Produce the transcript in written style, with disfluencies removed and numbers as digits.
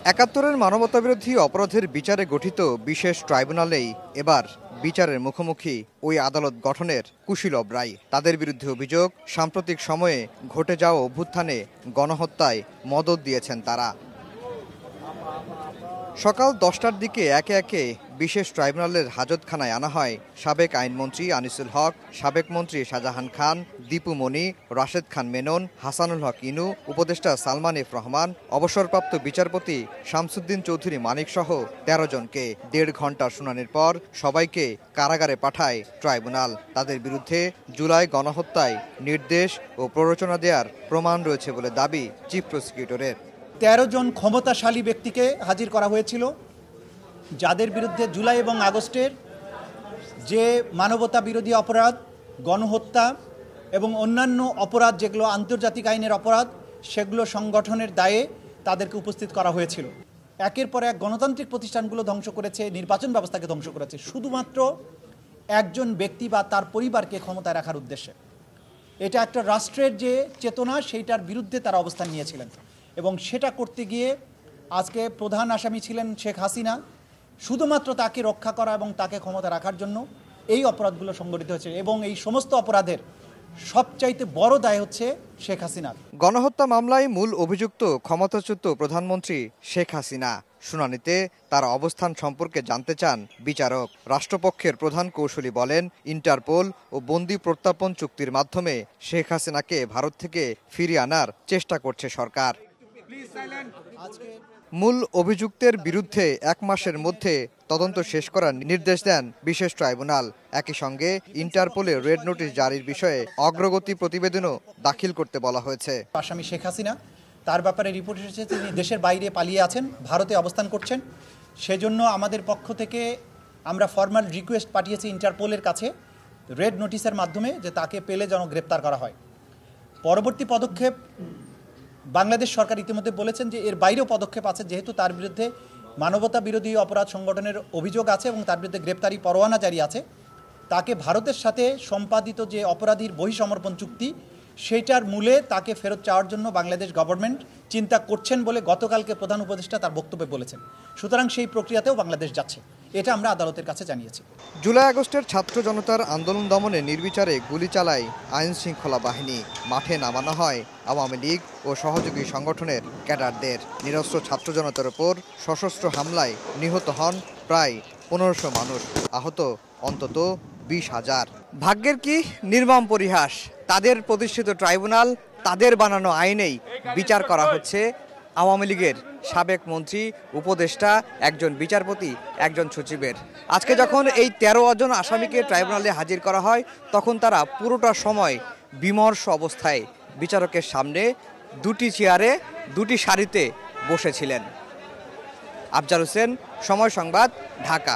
৭১-এর মানবতাবিরোধী অপরাধের বিচারে গঠিত বিশেষ ট্রাইব্যুনালেই এবার বিচারের মুখোমুখি ওই আদালত গঠনের কুশীলব রায়। তাদের বিরুদ্ধে অভিযোগ, সাম্প্রতিক সময়ে ঘটে যাওয়া অভ্যুত্থানে গণহত্যায় মদদ দিয়েছেন তারা। সকাল 10টার দিকে একে একে বিশেষ ট্রাইব্যুনালের হাজতখানায় আনা হয় সাবেক আইনমন্ত্রী আনিসুল হক, সাবেক মন্ত্রী শাহজাহান খান, দীপু মনি, রাশেদ খান মেনন, হাসানুল হক ইনু, উপদেষ্টা সালমান এফ রহমান, অবসরপ্রাপ্ত বিচারপতি শামসুদ্দিন চৌধুরী মানিক সহ ১৩ জনকে ১.৫ ঘণ্টার শুনানির পর সবাইকে কারাগারে পাঠায় ট্রাইব্যুনাল। তাদের বিরুদ্ধে জুলাই গণহত্যায় নির্দেশ ও প্ররোচনা দেওয়ার প্রমাণ রয়েছে বলে দাবি চিফ প্রসিকিউটরের। ১৩ জন ক্ষমতাশালী ব্যক্তিকে হাজির করা হয়েছিল, যাদের বিরুদ্ধে জুলাই এবং আগস্টের যে মানবতা বিরোধী অপরাধ, গণহত্যা এবং অন্যান্য অপরাধ যেগুলো আন্তর্জাতিক আইনের অপরাধ, সেগুলো সংগঠনের দায়ে তাদেরকে উপস্থিত করা হয়েছিল। একের পর এক গণতান্ত্রিক প্রতিষ্ঠানগুলো ধ্বংস করেছে, নির্বাচন ব্যবস্থাকে ধ্বংস করেছে, শুধুমাত্র একজন ব্যক্তি বা তার পরিবারকে ক্ষমতায় রাখার উদ্দেশ্যে। এটা একটা রাষ্ট্রের যে চেতনা, সেইটার বিরুদ্ধে তারা অবস্থান নিয়েছিলেন এবং সেটা করতে গিয়ে আজকে প্রধান আসামি ছিলেন শেখ হাসিনা। শুধুমাত্র তাকে রক্ষা করা এবং তাকে ক্ষমতা রাখার জন্য এই অপরাধগুলো সংগঠিত হয়েছে এবং এই সমস্ত অপরাধের সবচাইতে বড় দায় হচ্ছে শেখ হাসিনার। গণহত্যা মামলায় মূল অভিযুক্ত ক্ষমতাচ্যুত প্রধানমন্ত্রী শেখ হাসিনা। শুনানিতে তার অবস্থান সম্পর্কে জানতে চান বিচারক। রাষ্ট্রপক্ষের প্রধান কৌঁসুলি বলেন, ইন্টারপোল ও বন্দি প্রত্যার্পণ চুক্তির মাধ্যমে শেখ হাসিনাকে ভারত থেকে ফিরিয়ে আনার চেষ্টা করছে সরকার। মূল অভিযুক্তের বিরুদ্ধে ১ মাসের মধ্যে তদন্ত শেষ করার নির্দেশ দেন বিশেষ ট্রাইব্যুনাল। একই সঙ্গে ইন্টারপোলে রেড নোটিশ জারির বিষয়ে অগ্রগতি প্রতিবেদনও দাখিল করতে বলা হয়েছে। আসামি শেখ হাসিনা, তার ব্যাপারে রিপোর্ট এসেছে তিনি দেশের বাইরে পালিয়ে আছেন, ভারতে অবস্থান করছেন। সেজন্য আমাদের পক্ষ থেকে আমরা ফর্মাল রিকোয়েস্ট পাঠিয়েছি ইন্টারপোলের কাছে রেড নোটিশের মাধ্যমে, যে তাকে পেলে যেন গ্রেপ্তার করা হয়। পরবর্তী পদক্ষেপ বাংলাদেশ সরকার ইতিমধ্যে বলেছেন যে এর বাইরেও পদক্ষেপ আছে, যেহেতু তার বিরুদ্ধে মানবতা বিরোধী অপরাধ সংগঠনের অভিযোগ আছে এবং তার বিরুদ্ধে গ্রেপ্তারি পরোয়ানা জারি আছে। তাকে ভারতের সাথে সম্পাদিত যে অপরাধীর বহিঃসমর্পণ চুক্তি, সেইটার মূলে তাকে ফেরত চাওয়ার জন্য বাংলাদেশ গভর্নমেন্ট চিন্তা করছেন বলে গতকালকে প্রধান উপদেষ্টা তার বক্তব্যে বলেছেন। সুতরাং সেই প্রক্রিয়াতেও বাংলাদেশ যাচ্ছে, এটা আমরা আদালতের কাছে জানিয়েছি। জুলাই আগস্টের ছাত্র জনতার আন্দোলন দমনে নির্বিচারে গুলি চালায় আইন শৃঙ্খলা বাহিনী। মাঠে নামানো হয় আওয়ামী লীগ ও সহযোগী সংগঠনের ক্যাডারদের। নিরস্ত্র ছাত্র জনতার ওপর সশস্ত্র হামলায় নিহত হন প্রায় ১৫০০ মানুষ, আহত অন্তত ২০,০০০। ভাগ্যের কি নির্মম পরিহাস! তাদের প্রতিষ্ঠিত ট্রাইব্যুনাল, তাদের বানানো আইনেই বিচার করা হচ্ছে আওয়ামী লীগের সাবেক মন্ত্রী, উপদেষ্টা, একজন বিচারপতি, একজন সচিবের। আজকে যখন এই ১৩ জন আসামিকে ট্রাইব্যুনালে হাজির করা হয়, তখন তারা পুরোটা সময় বিমর্ষ অবস্থায় বিচারকের সামনে ২টি চেয়ারে ২টি সারিতে বসেছিলেন। আফজাল হোসেন, সময় সংবাদ, ঢাকা।